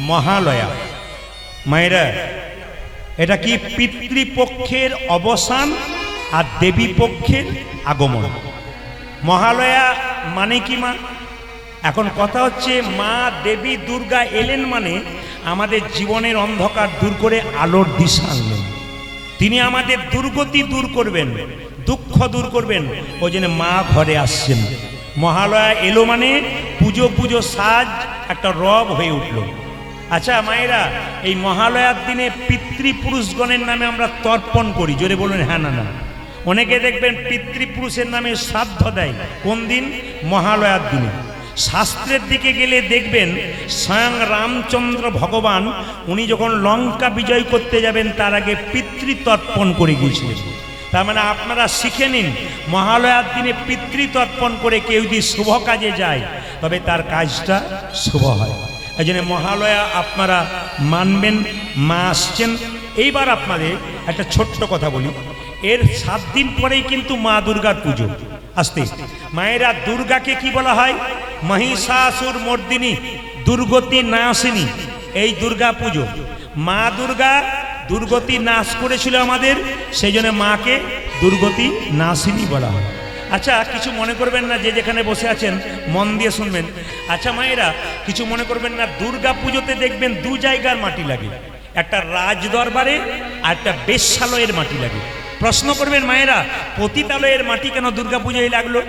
মহালয়া। মায়েরা, এটা কি পিতৃপক্ষের অবসান আর দেবী পক্ষের আগমন। মহালয়া মানে কি মা? এখন কথা হচ্ছে মা দেবী দুর্গা এলেন মানে আমাদের জীবনের অন্ধকার দূর করে আলোর দিশা আনলেন। তিনি আমাদের দুর্গতি দূর করবেন, দুঃখ দূর করবেন। ওই জন্য মা ঘরে আসছেন। মহালয়া এলো মানে পুজো পুজো সাজ একটা রব হয়ে উঠল। আচ্ছা মায়েরা, এই মহালয়ার দিনে পিতৃপুরুষগণের নামে আমরা তর্পণ করি। জোরে বলুন হ্যাঁ না না। অনেকে দেখবেন পিতৃপুরুষের নামে শ্রাদ্ধ দেয়। কোন দিন? মহালয়ার দিনে। শাস্ত্রের দিকে গেলে দেখবেন স্বয়ং রামচন্দ্র ভগবান উনি যখন লঙ্কা বিজয় করতে যাবেন তার আগে পিতৃতর্পণ করে গিয়েছিলেন। তার মানে আপনারা শিখে নিন, মহালয়ার দিনে পিতৃতর্পণ করে কেউ যদি শুভ কাজে যায় তবে তার কাজটা শুভ হয়। এই জন্য মহালয়া আপনারা মানবেন। মা আসছেন। এইবার আপনাদের একটা ছোট্ট কথা বলি। এর 7 দিন পরেই কিন্তু মা দুর্গার পুজো আসতে। মায়েরা, দুর্গাকে কি বলা হয়? মহিষাসুর মর্দিনী, দুর্গতি নাশিনী। এই দুর্গা পুজো, মা দুর্গা দুর্গতি নাশ করেছিল আমাদের, সেই জন্য মাকে দুর্গতি নাশিনী বলা হয়। আচ্ছা, কিছু মনে করবেন না, যে যেখানে বসে আছেন মন দিয়ে শুনবেন। আচ্ছা মায়েরা, কিছু মনে করবেন না, দুর্গা পুজোতে দেখবেন 2 জায়গার মাটি লাগে, একটা রাজ দরবারে আর একটা বেশ্যালয়ের মাটি লাগে। প্রশ্ন করবেন মায়েরা, পতিতালয়ের মাটি কেন দুর্গা পুজোয় লাগলো?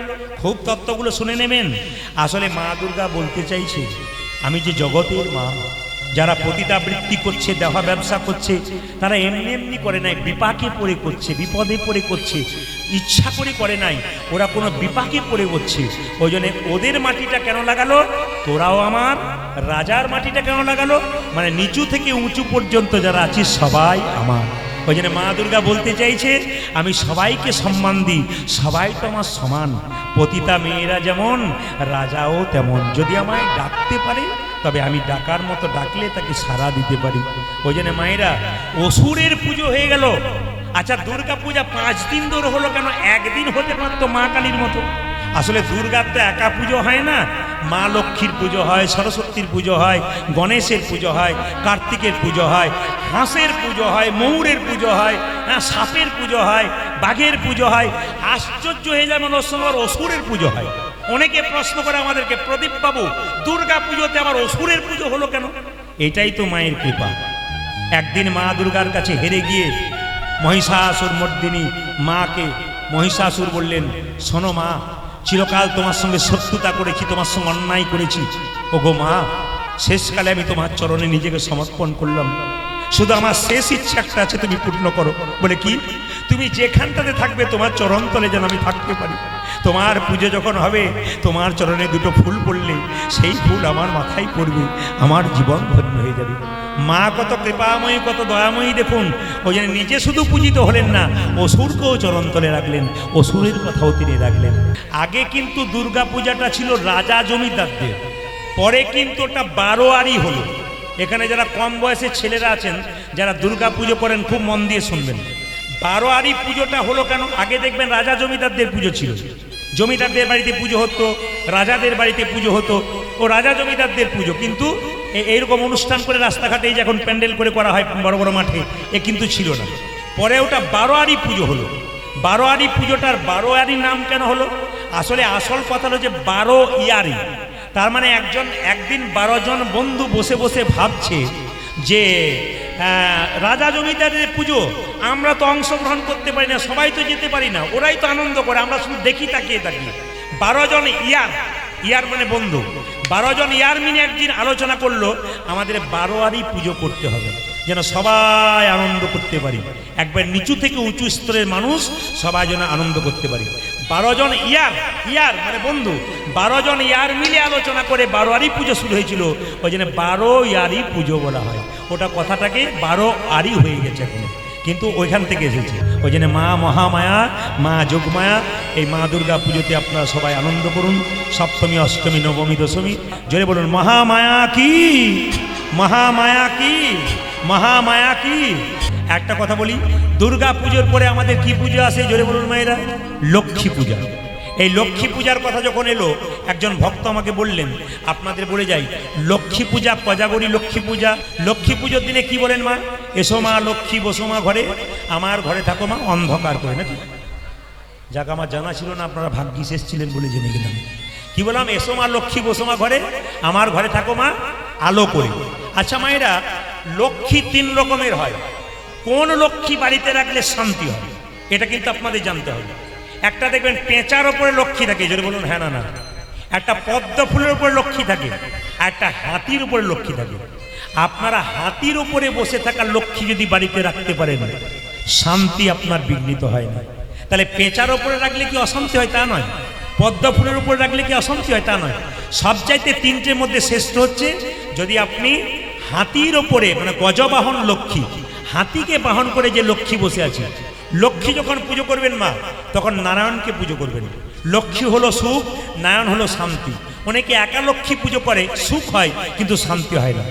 খুব তত্ত্বগুলো শুনে নেবেন। আসলে মা দুর্গা বলতে চাইছে, আমি যে জগতের মা। যারা পতিতাবৃত্তি করছে, দেওয়া ব্যবসা করছে, তারা এমনি এমনি করে নাই, বিপাকে পড়ে করছে, বিপদে পড়ে করছে, ইচ্ছা করে করে নাই, ওরা কোনো বিপাকে পড়ে করছে। ওই জন্য ওদের মাটিটা কেন লাগালো? তোরাও আমার। রাজার মাটিটা কেন লাগালো? মানে নিচু থেকে উঁচু পর্যন্ত যারা আছে সবাই আমার। ওই জন্য মা দুর্গা বলতে চাইছে, আমি সবাইকে সম্মান দিই, সবাই তো আমার সমান। পতিতা মেয়েরা যেমন, রাজাও তেমন। যদি আমায় ডাকতে পারে তবে আমি ডাকার মতো ডাকলে তাকে সাড়া দিতে পারি। ওই জন্য মায়েরা, অসুরের পুজো হয়ে গেল। আচ্ছা, দুর্গা পূজা 5 দিন ধরে হলো কেন? 1 দিন হতে পারতো মা কালীর মতো। আসলে দুর্গার তো একা পুজো হয় না, মা লক্ষ্মীর পুজো হয়, সরস্বতীর পুজো হয়, গণেশের পুজো হয়, কার্তিকের পুজো হয়, হাঁসের পুজো হয়, ময়ূরের পুজো হয়, সাপের পুজো হয়, বাঘের পুজো হয়। আশ্চর্য হয়ে যায়, ওর সঙ্গে অসুরের পুজো হয়। অনেকে প্রশ্ন করে আমাদেরকে, প্রদীপ বাবু, দুর্গা পুজোতে আবার অসুরের পুজো হলো কেন? এটাই তো মায়ের কৃপা। একদিন মা দুর্গার কাছে হেরে গিয়ে মহিষাসুর মর্দিনী মাকে মহিষাসুর বললেন, শোনো মা, চিরকাল তোমার সঙ্গে শত্রুতা করেছি, তোমার সঙ্গে অন্যায় করেছি। ওগো মা, শেষকালে আমি তোমার চরণে নিজেকে সমর্পণ করলাম। শুধু আমার শেষ ইচ্ছা একটা আছে, তুমি পূর্ণ করো। বলে কি? তুমি যেখানটাতে থাকবে তোমার চরণ তলে যেন আমি থাকতে পারি। তোমার পুজো যখন হবে, তোমার চরণে 2টো ফুল পড়লে সেই ফুল আমার মাথায় পড়বে, আমার জীবন ধন্য হয়ে যাবে। মা কত কৃপাময়ী, কত দয়াময়ী দেখুন। ওই জন্য নিজে শুধু পূজিত হলেন না, অসুরকেও চরণ তলে রাখলেন, অসুরের কথাও তিনি রাখলেন। আগে কিন্তু দুর্গা পূজাটা ছিল রাজা জমিদারদের, পরে কিন্তু ওটা বারোয়ারি হলো। এখানে যারা কম বয়সের ছেলেরা আছেন, যারা দুর্গা পুজো করেন, খুব মন দিয়ে শুনবেন। বারোয়ারি পুজোটা হলো কেন? আগে দেখবেন রাজা জমিদারদের পুজো ছিল, জমিদারদের বাড়িতে পুজো হতো, রাজাদের বাড়িতে পুজো হতো, ও রাজা জমিদারদের পুজো। কিন্তু এইরকম অনুষ্ঠান করে রাস্তাঘাটে এই যে এখন প্যান্ডেল করে করা হয় বড় বড় মাঠে, এ কিন্তু ছিল না। পরে ওটা বারোয়ারি পুজো হলো। বারোয়ারি পুজোটার বারোয়ারি নাম কেন হলো? আসলে আসল কথা হলো যে 12 ইয়ারি। তার মানে একদিন 12 জন বন্ধু বসে বসে ভাবছে যে রাজা জমিদারের পুজো, আমরা তো অংশগ্রহণ করতে পারি না, সবাই তো যেতে পারি না, ওরাই তো আনন্দ করে, আমরা শুধু দেখি তাকিয়ে তাকিয়ে। 12 জন ইয়ার মানে বন্ধু, 12 জন ইয়ার মিনে একদিন আলোচনা করলো, আমাদের বারোয়ারি পুজো করতে হবে, যেন সবাই আনন্দ করতে পারি। একবার নিচু থেকে উঁচু স্তরের মানুষ সবাই যেন আনন্দ করতে পারি। 12 জন ইয়ার মানে বন্ধু, 12 জন ইয়ার মিলে আলোচনা করে বারোয়ারি পুজো শুরু হয়েছিল। ওই জন্য 12 ইয়ারি পুজো বলা হয়। ওটা কথাটাকে 12 আরি হয়ে গেছে এখন, কিন্তু ওইখান থেকে এসেছে। ওই জন্য মা মহামায়া, মা যোগমায়া, এই মা দুর্গা পুজোতে আপনারা সবাই আনন্দ করুন। সপ্তমী, অষ্টমী, নবমী, দশমী, জোরে বলুন মহামায়া কি, মহামায়া কি, মহামায়া কি। একটা কথা বলি, দুর্গা পুজোর পরে আমাদের কি পুজো আসে? জোরে বলুন মায়েরা, লক্ষ্মী পূজা। এই লক্ষ্মী পূজার কথা যখন এলো, একজন ভক্ত আমাকে বললেন, আপনাদের বলে যাই, লক্ষ্মী পূজা কোজাগরী লক্ষ্মী পূজা, লক্ষ্মী পুজোর দিনে কি বলেন মা? এসো মা লক্ষ্মী বসো মা ঘরে, আমার ঘরে থাকো মা অন্ধকার করে, নাকি? যাক, আমার জানা ছিল না, আপনারা ভাগ্যিস এসেছিলেন বলে জেনে গেলাম। কি বললাম? এসো মা লক্ষ্মী বসো মা ঘরে, আমার ঘরে থাকো মা আলো করে। আচ্ছা মায়েরা, লক্ষ্মী তিন রকমের হয়। কোন লক্ষ্মী বাড়িতে রাখলে শান্তি হয় এটা কিন্তু আপনাদের জানতে হবে। একটা দেখবেন পেঁচার ওপরে লক্ষ্মী থাকে, যদি বলুন হ্যাঁ না না। একটা পদ্ম ফুলের উপরে লক্ষ্মী থাকে, আর একটা হাতির উপরে লক্ষ্মী থাকে। আপনারা হাতির উপরে বসে থাকা লক্ষ্মী যদি বাড়িতে রাখতে পারেন, শান্তি আপনার বিঘ্নিত হয় না। তাহলে পেঁচার ওপরে রাখলে কি অশান্তি হয়? তা নয়। পদ্ম ফুলের উপরে রাখলে কি অশান্তি হয়? তা নয়। সবচাইতে তিনটের মধ্যে শ্রেষ্ঠ হচ্ছে যদি আপনি হাতির ওপরে, মানে গজবাহন লক্ষ্মী, হাতিকে বাহন করে যে লক্ষ্মী বসে আছে, লক্ষ্মী যখন পুজো করবেন মা, তখন নারায়ণকে পুজো করবেন। লক্ষ্মী হলো সুখ, নারায়ণ হলো শান্তি। অনেকে একা লক্ষ্মী পুজো করে, সুখ হয় কিন্তু শান্তি হয় না।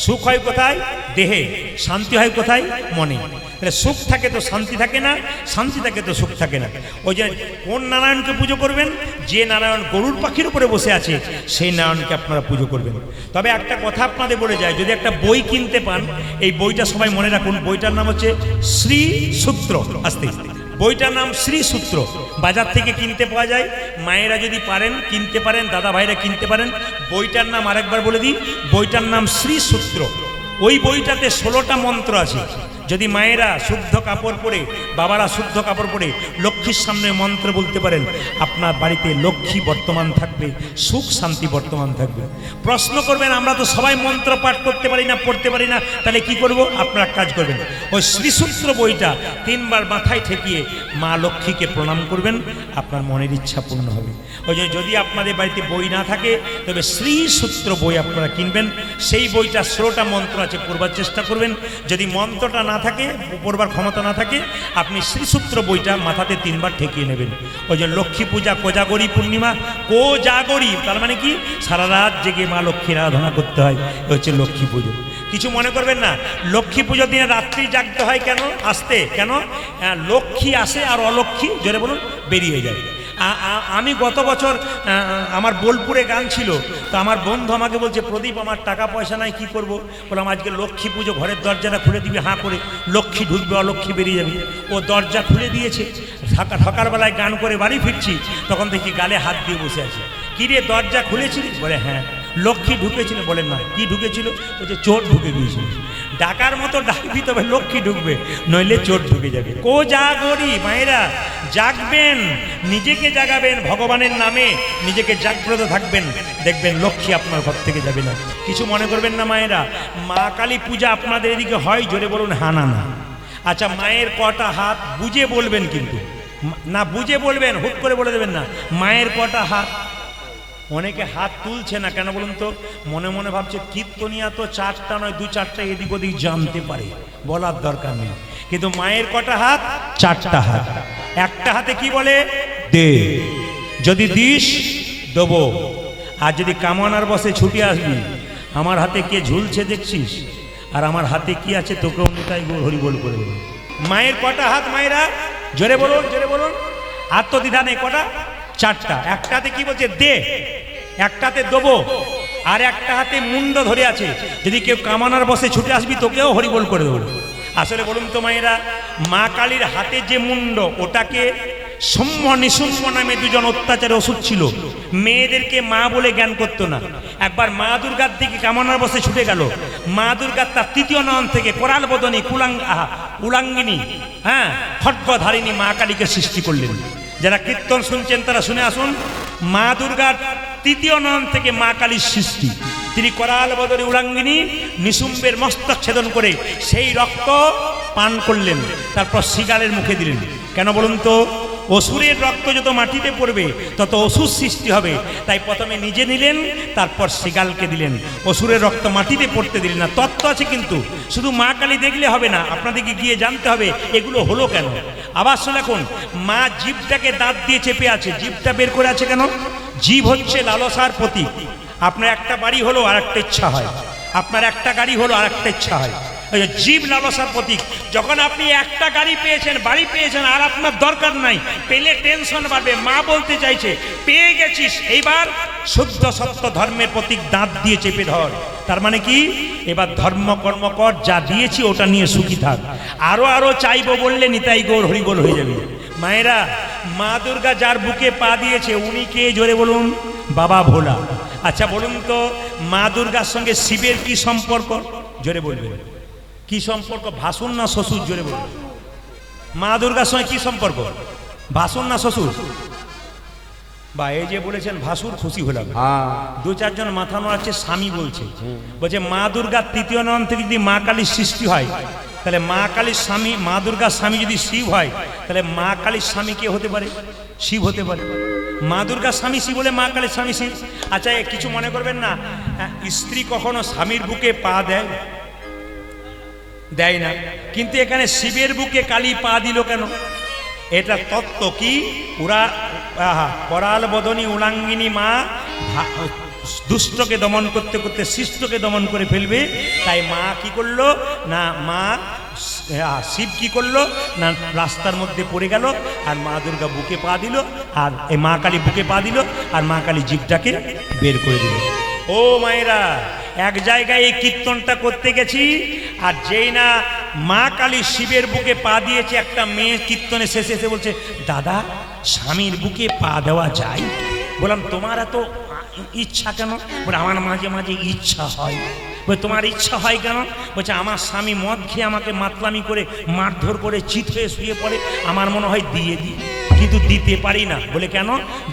সুখ হয় কোথায়? দেহে। শান্তি হয় কোথায়? মনে। তাহলে সুখ থাকে তো শান্তি থাকে না, শান্তি থাকে তো সুখ থাকে না। ওই যে কোন নারায়ণকে পুজো করবেন? যে নারায়ণ গরুর পাখির উপরে বসে আছে, সেই নারায়ণকে আপনারা পুজো করবেন। তবে একটা কথা আপনাদের বলে যায়, যদি একটা বই কিনতে পান, এই বইটা সবাই মনে রাখুন, বইটার নাম হচ্ছে শ্রী সূত্র। আস্তে আস্তে বইটার নাম শ্রী সূত্র। বাজার থেকে কিনতে পাওয়া যায়। মায়েরা যদি পারেন কিনতে পারেন, দাদা ভাইরা কিনতে পারেন। বইটার নাম আরেকবার বলে দিই, বইটার নাম শ্রী সূত্র। ওই বইটাতে 16টা মন্ত্র আছে। যদি মায়েরা শুদ্ধ কাপড় পরে, বাবারা শুদ্ধ কাপড় পরে লক্ষ্মীর সামনে মন্ত্র বলতে পারেন, আপনার বাড়িতে লক্ষ্মী বর্তমান থাকবে, সুখ শান্তি বর্তমান থাকবে। প্রশ্ন করবেন, আমরা তো সবাই মন্ত্র পাঠ করতে পারি না, পড়তে পারি না, তাহলে কি করব? আপনারা কাজ করবেন, ওই শ্রীসূত্র বইটা 3 বার মাথায় ঠেকিয়ে মা লক্ষ্মীকে প্রণাম করবেন, আপনার মনের ইচ্ছা পূর্ণ হবে। ওই যে যদি আপনাদের বাড়িতে বই না থাকে, তবে শ্রীসূত্র বই আপনারা কিনবেন। সেই বইটা 16টা মন্ত্র আছে, পড়বার চেষ্টা করবেন। যদি মন্ত্রটা না থাকে, পড়বার ক্ষমতা না থাকে, আপনি শ্রীসূত্র বইটা মাথাতে 3 বার ঠেকিয়ে নেবেন। ওই যে লক্ষ্মী পূজা কোজাগরী পূর্ণিমা, কোজাগরী তার মানে কি? সারা রাত জেগে মা লক্ষ্মীর আরাধনা করতে হয়, হচ্ছে লক্ষ্মী পুজো। কিছু মনে করবেন না, লক্ষ্মী পুজোর দিনে রাত্রি জাগতে হয় কেন? আসতে কেন? লক্ষ্মী আসে আর অলক্ষ্মী, জোরে বলুন, বেরিয়ে যায়। আমি গত বছর আমার বোলপুরে গান ছিল, তো আমার বন্ধু আমাকে বলছে, প্রদীপ আমার টাকা পয়সা নাই, কি করব? বললাম আজকে লক্ষ্মী পুজো, ঘরের দরজাটা খুলে দিবি হাঁ করে, লক্ষ্মী ঢুকবে অলক্ষ্মী বেরিয়ে যাবে। ও দরজা খুলে দিয়েছে। সকালবেলায় গান করে বাড়ি ফিরছি, তখন দেখি গালে হাত দিয়ে বসে আছে। কি রে, দরজা খুলেছিলি? বলে হ্যাঁ। লক্ষ্মী ঢুকেছিল? বলেন না। কি ঢুকেছিল? বলছে চোর ঢুকে গিয়েছিল। ডাকার মতো ডাকবি তবে লক্ষ্মী ঢুকবে, নইলে চোর ঢুকে যাবে। কোজাগরী মায়েরা, জাগবেন, নিজেকে জাগাবেন, ভগবানের নামে নিজেকে জাগ্রত থাকবেন, দেখবেন লক্ষ্মী আপনার ঘর থেকে যাবে না। কিছু মনে করবেন না মায়েরা। মা কালী পূজা আপনাদের এদিকে হয়? জোরে বলুন হ্যাঁ না না। আচ্ছা, মায়ের কটা হাত? বুঝে বলবেন কিন্তু, না বুঝে বলবেন, হুট করে বলে দেবেন না। মায়ের কটা হাত? অনেকে হাত তুলছে না কেন বলুন তো? মনে মনে ভাবছে কীর্তনিয়া তো 4টা নয় 2-4টা এদিক ওদিক জানতে পারে, বলার দরকার নেই। কিন্তু মায়ের কটা হাত? 4টা হাত। একটা হাতে কি বলে? দে। যদি দিস দেবো, আর যদি কামানার বসে ছুটে আসবি, আমার হাতে কে ঝুলছে দেখছিস, আর আমার হাতে কি আছে তোকেও তাই হরিবোল করে দেবো। মায়ের কটা হাত মায়েরা? জোরে বলুন, জোরে বলুন। আত্মদ্বিধা নেই। কটা? 4টা। একটাতে কি বলছে? দে। একটাতে দেবো, আর একটা হাতে মুন্ড ধরে আছে, যদি কেউ কামানার বসে ছুটে আসবি তোকেও হরিবোল করে দেবো। আসলে বলুন তো মায়েরা, মা কালীর হাতে যে মুন্ড, ওটাকে সৌম্য নিসুম্য নামে 2জন অত্যাচারে ওষুধ ছিল। মেয়েদেরকে মা বলে জ্ঞান করতো না। একবার মা দুর্গার দিকে কামনার বসে ছুটে গেল। মা দুর্গার তার 3য় নয়ন থেকে কোরাল বদনী উলাঙ্গিনী, হ্যাঁ, খड्गধারিণী মা কালীকে সৃষ্টি করলেন। যারা কীর্তন শুনছেন তারা শুনে আসুন। মা দুর্গার 3য় নয়ন থেকে মা কালীর সৃষ্টি। তিনি করাল বদনী উলাঙ্গিনী নিশুম্বের মস্তক ছেদন করে সেই রক্ত পান করলেন, তারপর শিগালের মুখে দিলেন। কেন বলুন তো? অসুরের রক্ত যত মাটিতে পড়বে তত অসুর সৃষ্টি হবে, তাই প্রথমে নিজে নিলেন, তারপর শিগালকে দিলেন। অসুরের রক্ত মাটিতে পড়তে দিলেন না। তত্ত্ব আছে কিন্তু, শুধু মা কালী দেখলে হবে না, আপনাদেরকে গিয়ে জানতে হবে এগুলো হলো কেন। আবার শুনুন, মা জীবটাকে দাঁত দিয়ে চেপে আছে, জীবটা বের করে আছে কেন? জীব হচ্ছে লালসার প্রতীক। আপনার একটা বাড়ি হলো আর একটা ইচ্ছা হয়, আপনার একটা গাড়ি হলো আর একটা ইচ্ছা হয়। ওই যে জীব লালসার প্রতীক। যখন আপনি একটা গাড়ি পেয়েছেন, বাড়ি পেয়েছেন, আর আপনার দরকার নাই, পেলে টেনশন বাড়বে। মা বলতে চাইছে পেয়ে গেছিস, এইবার শুদ্ধ সত্য ধর্মের প্রতীক দাঁত দিয়ে চেপে ধর। তার মানে কি, এবার ধর্ম কর্ম কর, যা দিয়েছি ওটা নিয়ে সুখী থাক। আরো আরো চাইবো বললে নিতাই গৌর হরিবোল হয়ে যাবে। মায়েরা, মা দুর্গা যার বুকে পা দিয়েছে উনি কে? জোরে বলুন। বাবা ভোলা। আচ্ছা বলুন তো, মা দুর্গার সঙ্গে শিবের কি সম্পর্ক? জোরে বলবেন। কি সম্পর্ক? ভাসুর না শ্বশুর? জোরে বলবেন। মা দুর্গার সঙ্গে কি সম্পর্ক? ভাসুর না শ্বশুর? বা এই যে বলেছেন ভাসুর, খুশি হলাম। দু চারজন মাথা নাড়াচ্ছে, স্বামী বলছে, বলছে মা দুর্গার তৃতীয় নয়ন থেকে যদি মা কালীর সৃষ্টি হয়, তাহলে মা কালীর স্বামী, মা দুর্গার স্বামী যদি শিব হয়, তাহলে মা কালীর স্বামী কে হতে পারে? শিব হতে পারে। মা দুর্গার স্বামী শিব বলে মা কালীর স্বামী শিব। আচ্ছা কিছু মনে করবেন না, স্ত্রী কখনো স্বামীর বুকে পা দেয়? দেয় না। কিন্তু এখানে শিবের বুকে কালী পা দিল কেন? এটা তত্ত্ব কি? ওরা করাল বদনী উলাঙ্গিনী মা দুষ্টকে দমন করতে করতে শিষ্টকে দমন করে ফেলবে। তাই মা কি করলো না, মা শিব কি করলো না, রাস্তার মধ্যে পড়ে গেল, আর মা দুর্গা বুকে পা দিল, আর এই মা কালী বুকে পা দিল, আর মা কালী জীবটাকে বের করে দিল। ও মায়েরা, এক জায়গায় এই কীর্তনটা করতে গেছি, আর যেই না মা কালী শিবের বুকে পা দিয়েছে, একটা মেয়ে কীর্তনে শেষে এসে বলছে, দাদা স্বামীর বুকে পা দেওয়া যায়? বললাম তোমার এত ইচ্ছা কেন? বলে আমার মাঝে মাঝে ইচ্ছা হয়। বলে তোমার ইচ্ছা হয় কেন? বলছে আমার স্বামী মদ খেয়ে আমাকে মাতলামি করে মারধর করে চিত হয়ে শুয়ে পড়ে, আমার মনে হয় দিয়ে দিই, কিন্তু দিতে পারি না। বলে কেন?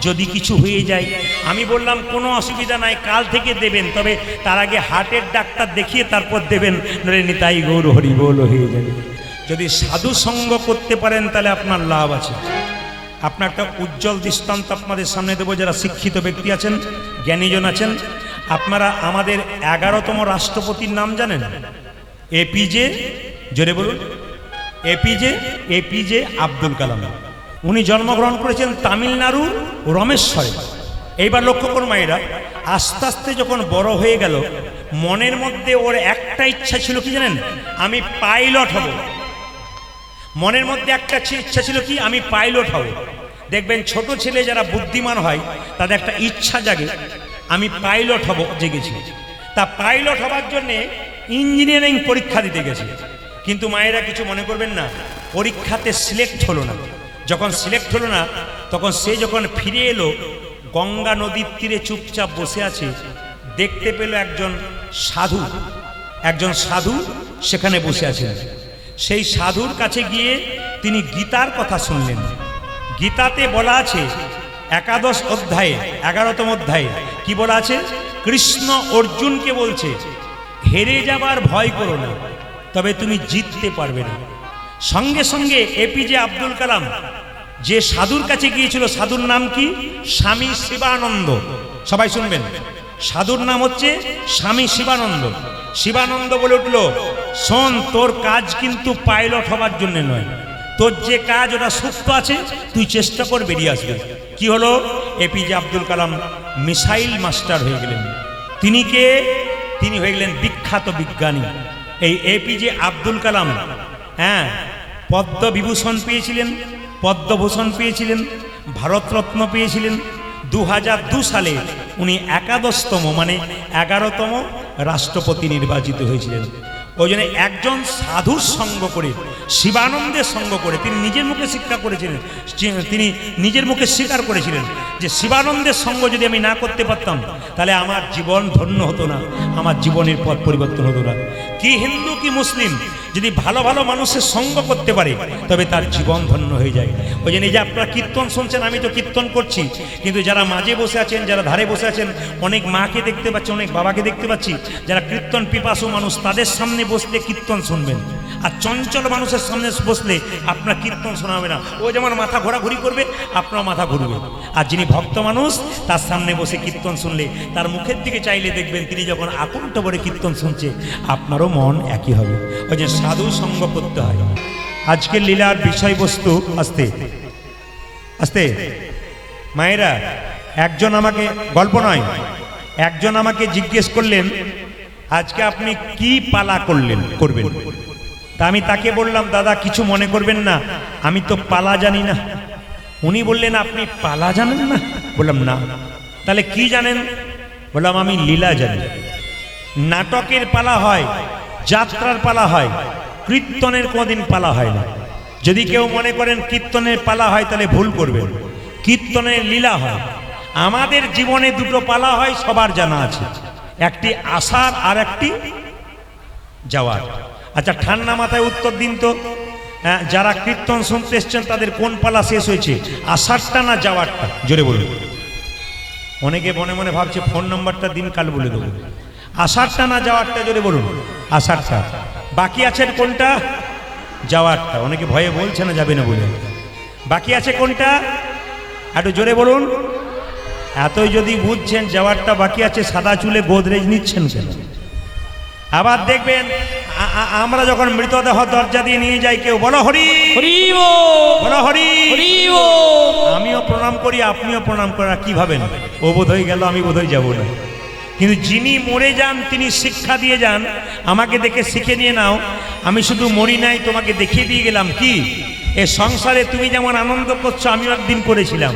যদি কিছু হয়ে যায়। আমি বললাম কোনো অসুবিধা নাই, কাল থেকে দেবেন, তবে তার আগে হার্টের ডাক্তার দেখিয়ে তারপর দেবেন, নইলে নিতাই গৌর হরিবোল হয়ে যাবে। যদি সাধু সঙ্গ করতে পারেন তাহলে আপনার লাভ আছে। আপনার একটা উজ্জ্বল দৃষ্টান্ত আপনাদের সামনে দেবো। যারা শিক্ষিত ব্যক্তি আছেন, জ্ঞানীজন আছেন, আপনারা আমাদের 11তম রাষ্ট্রপতির নাম জানেন? এপিজে, জোরে বলুন। এপিজে আব্দুল কালাম। উনি জন্মগ্রহণ করেছেন তামিলনাড়ু রমেশ্বরে। এইবার লক্ষ্য করুন মায়েরা, আস্তে আস্তে যখন বড় হয়ে গেল, মনের মধ্যে ওর একটা ইচ্ছা ছিল কি জানেন? আমি পাইলট হব। মনের মধ্যে একটা ইচ্ছা ছিল কি? আমি পাইলট হব। দেখবেন ছোট ছেলে যারা বুদ্ধিমান হয় তাদের একটা ইচ্ছা জাগে, আমি পাইলট হব, জেগেছি। তা পাইলট হবার জন্যে ইঞ্জিনিয়ারিং পরীক্ষা দিতে গেছে। কিন্তু মায়েরা কিছু মনে করবেন না, পরীক্ষাতে সিলেক্ট হলো না। যখন সিলেক্ট হলো না, তখন সে যখন ফিরে এলো, গঙ্গা নদীর তীরে চুপচাপ বসে আছে, দেখতে পেল একজন সাধু সেখানে বসে আছেন। সেই সাধুর কাছে গিয়ে তিনি গীতার কথা শুনলেন। গীতাতে বলা আছে, একাদশ অধ্যায়ে 11তম অধ্যায়ে কি বলা আছে? কৃষ্ণ অর্জুনকে বলছে, হেরে যাবার ভয় করো না, তবে তুমি জিততে পারবে না। সঙ্গে সঙ্গে এপিজে আব্দুল কালাম যে সাধুর কাছে গিয়েছিল, সাধুর নাম কি? স্বামী শিবানন্দ। সবাই শুনবেন, সাধুর নাম হচ্ছে স্বামী শিবানন্দ। শিবানন্দ বলে উঠল, শোন, তোর কাজ কিন্তু পাইলট হবার জন্য নয়, তোর যে কাজ ওটা সুস্থ আছে, তুই চেষ্টা কর, বেরিয়ে আসবে। কি হলো? APJ Abdul Kalam missile master হয়ে গেলেন। তিনি কে? তিনি হয়ে গেলেন বিখ্যাত বিজ্ঞানী। এই এপিজে আব্দুল কালাম পদ্মবিভূষণ পেয়েছিলেন, পদ্মভূষণ পেয়েছিলেন, ভারতরত্ন পেয়েছিলেন। 2002 সালে উনি 11তম মানে 11তম রাষ্ট্রপতি নির্বাচিত হয়েছিলেন। ওই জন্য একজন সাধুর সঙ্গ করে, শিবানন্দের সঙ্গ করে, তিনি নিজের মুখে শিক্ষা করেছিলেন, তিনি নিজের মুখে স্বীকার করেছিলেন যে শিবানন্দের সঙ্গ যদি আমি না করতে পারতাম, তাহলে আমার জীবন ধন্য হতো না, আমার জীবনের পথ পরিবর্তন হতো না। কি হিন্দু কি মুসলিম, যদি ভালো ভালো মানুষের সঙ্গ করতে পারে, তবে তার জীবন ধন্য হয়ে যায়। ওই জন্য যে আপনারা কীর্তন শুনছেন, আমি তো কীর্তন করছি, কিন্তু যারা মাঝে বসে আছেন, যারা ধারে বসে আছেন, অনেক মাকে দেখতে পাচ্ছি, অনেক বাবাকে দেখতে পাচ্ছি, যারা কীর্তন পিপাসু মানুষ, তাদের সামনে বসলে কীর্তন শুনবেন। আর চঞ্চল মানুষের সামনে বসলে আপনার কীর্তন শোনা হবে না। ও যেমন মাথা ঘোরাঘুরি করবে, আপনার মাথা ঘুরবে। আর যিনি ভক্ত মানুষ, তার সামনে বসে কীর্তন শুনলে, তার মুখের দিকে চাইলে দেখবেন তিনি যখন আকুণ্ঠ ভরে কীর্তন শুনছে, আপনারও মন একই হবে। ওই যে সাধু সঙ্গ করতে হয়। আজকের লীলার বিষয়বস্তু আস্তে আস্তে মায়েরা, একজন আমাকে, গল্প নয়, একজন আমাকে জিজ্ঞেস করলেন আজকে আপনি কি পালা করবেন? তা আমি তাকে বললাম, দাদা কিছু মনে করবেন না, আমি তো পালা জানি না। উনি বললেন, আপনি পালা জানেন না? বললাম না। তাহলে কি জানেন? বললাম আমি লীলা জানি। নাটকের পালা হয়, যাত্রার পালা হয়, কীর্তনের কোনদিন পালা হয় না। যদি কেউ মনে করেন কীর্তনের পালা হয় তাহলে ভুল করবেন। কীর্তনের লীলা হয়। আমাদের জীবনে দুটো পালা হয়, সবার জানা আছে, একটি আসার আর একটি যাওয়ার। আচ্ছা ঠান্ডা মাথায় উত্তর দিন তো, যারা কীর্তন শুনতে এসছেন তাদের কোন পালা শেষ হয়েছে, আসারটা না যাওয়ারটা? জোরে বলুন। অনেকে মনে মনে ভাবছে ফোন নাম্বারটা দিন, কাল বলে দেবো। আসারটা না যাওয়ারটা? জোরে বলুন। আসারটা। বাকি আছেন কোনটা? যাওয়ারটা। অনেকে ভয়ে বলছে না যাবে না বলে। বাকি আছে কোনটা? একটু জোরে বলুন। এতই যদি বুঝছেন যাওয়ারটা বাকি আছে, সাদা চুলে গোদরেজ নিচ্ছেন কেন? আবার দেখবেন আমরা যখন মৃতদেহ দরজা দিয়ে নিয়ে যাই, কেউ বলো হরি হরি, বলো হরি হরি। আমিও প্রণাম করি, আপনিও প্রণাম করেন। কি ভাবেন ও বোধ হয়ে গেল, আমি বোধ হয়ে যাবো না? কিন্তু যিনি মরে যান তিনি শিক্ষা দিয়ে যান, আমাকে দেখে শিখে নিয়ে নাও। আমি শুধু মরি নাই, তোমাকে দেখিয়ে দিয়ে গেলাম কি এ সংসারে তুমি যেমন আনন্দ করছো আমিও একদিন করেছিলাম।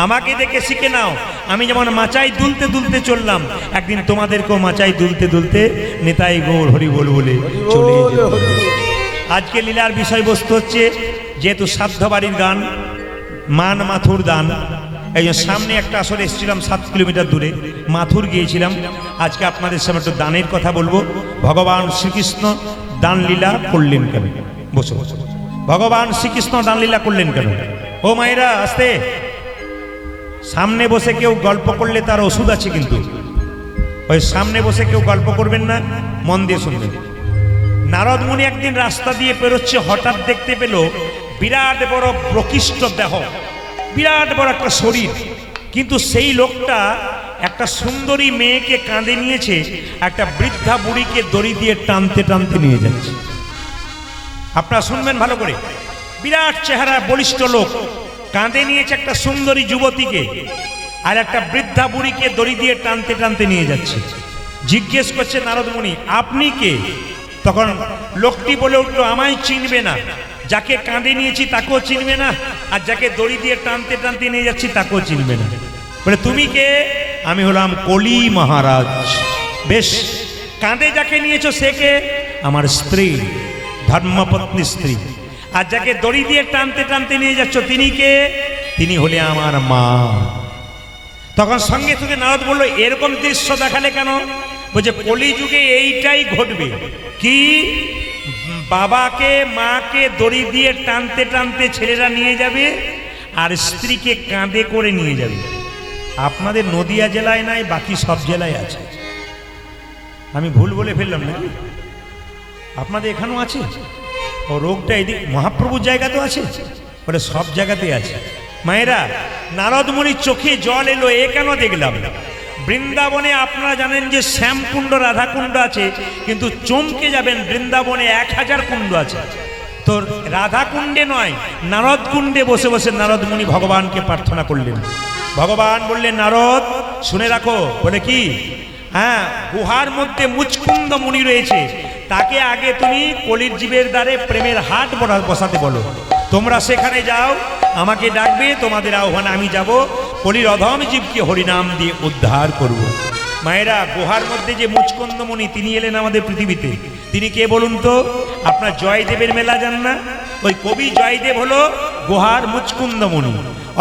আমাকে দেখে শিখে নাও, আমি যেমন মাচাই দুলতে দুলতে চললাম, একদিন তোমাদেরকেও মাচাই দুলতে দুলতে নেতাই গৌর হরি বল বলে চলে যেত। আজকে লীলার বিষয়বস্তু হচ্ছে, যেহেতু সাধ্য বাড়ির গান, মান মাথুর দান, এই জন্য সামনে একটা আসলে এসেছিলাম 7 কিলোমিটার দূরে, মাথুর গিয়েছিলাম। আজকে আপনাদের সামনে একটু দানের কথা বলবো। ভগবান শ্রীকৃষ্ণ দান লীলা করলেন কেন? বসো বসো। ভগবান শ্রীকৃষ্ণ দান লীলা করলেন কেন? ও মায়েরা আস্তে। সামনে বসে কেউ গল্প করলে তার ওষুধ আছে, কিন্তু ওই সামনে বসে কেউ গল্প করবেন না, মন দিয়ে শুনবেন। নারদ মুনি একদিন রাস্তা দিয়ে পেরোচ্ছে, হঠাৎ দেখতে পেল বিরাট বড় প্রকৃষ্ট দেহ, বিরাট বড় একটা শরীর, কিন্তু সেই লোকটা একটা সুন্দরী মেয়েকে কাঁধে নিয়েছে, একটা বৃদ্ধা বুড়িকে দড়ি দিয়ে টানতে টানতে নিয়ে যাচ্ছে। আপনারা শুনবেন ভালো করে। বিরাট চেহারা, বলিষ্ঠ লোক, কাঁধে নিয়েছে একটা সুন্দরী যুবতীকে, আর একটা বৃদ্ধা বুড়িকে দড়ি দিয়ে টানতে টানতে নিয়ে যাচ্ছে। জিজ্ঞেস করছে নারদ মুনি, আপনি কে? তখন লোকটি বলে উঠলো, আমায় চিনবে না, যাকে কাঁধে নিয়েছি তাকেও চিনবে না, আর যাকে দড়ি দিয়ে টানতে টানতে নিয়ে যাচ্ছি তাকেও চিনবে না। বলে তুমি কে? আমি হলাম কলি মহারাজ। বেশ, কাঁধে যাকে নিয়েছো সে কে? আমার স্ত্রী, ধর্মপত্নী স্ত্রী। আর যাকে দড়ি দিয়ে টানতে টানতে নিয়ে যাচ্ছ তিনি কে? তিনি হলে আমার মা। তখন সঙ্গে সঙ্গে নারদ বলল, এরকম দৃশ্য দেখালে কেন? বলছে কলিযুগে এইটাই ঘটবে। কি? বাবাকে মাকে দড়ি দিয়ে টানতে টানতে ছেলেরা নিয়ে যাবে, আর স্ত্রীকে কাঁধে করে নিয়ে যাবে। আপনাদের নদিয়া জেলায় নাই, বাকি সব জেলায় আছে। আমি ভুল বলে ফেললাম নাকি? আপনাদের এখানেও আছে? ও রোগটা এদিক মহাপ্রভুর জায়গাতেও আছে, ওটা সব জায়গাতেই আছে। মায়েরা, নারদ মুনির চোখে জল এলো, এ কেন দেখলাম? বৃন্দাবনে আপনারা জানেন যে শ্যামকুণ্ড, রাধাকুণ্ড আছে, কিন্তু চমকে যাবেন, বৃন্দাবনে 1000 কুণ্ড আছে। তো রাধাকুণ্ডে নয়, নারদ কুণ্ডে বসে বসে নারদ মুনি ভগবানকে প্রার্থনা করলেন। ভগবান বললেন, নারদ শুনে রাখো। বলে কি? হ্যাঁ, গুহার মধ্যে মুচকুন্দ মুনি রয়েছে, তাকে আগে তুমি কলির জীবের দ্বারে প্রেমের হাট বসাতে বলো। তোমরা সেখানে যাও, আমাকে ডাকবে, তোমাদের আহ্বানে আমি যাব, কলির অধম জীবকে হরিনাম দিয়ে উদ্ধার করব। মায়েরা, গুহার মধ্যে যে মুচকুন্দ মুনি, তিনি এলেন আমাদের পৃথিবীতে। তিনি কে বলুন তো? আপনার জয়দেবের মেলা যান না? ওই কবি জয়দেব হলো গুহার মুচকুন্দ মুনি।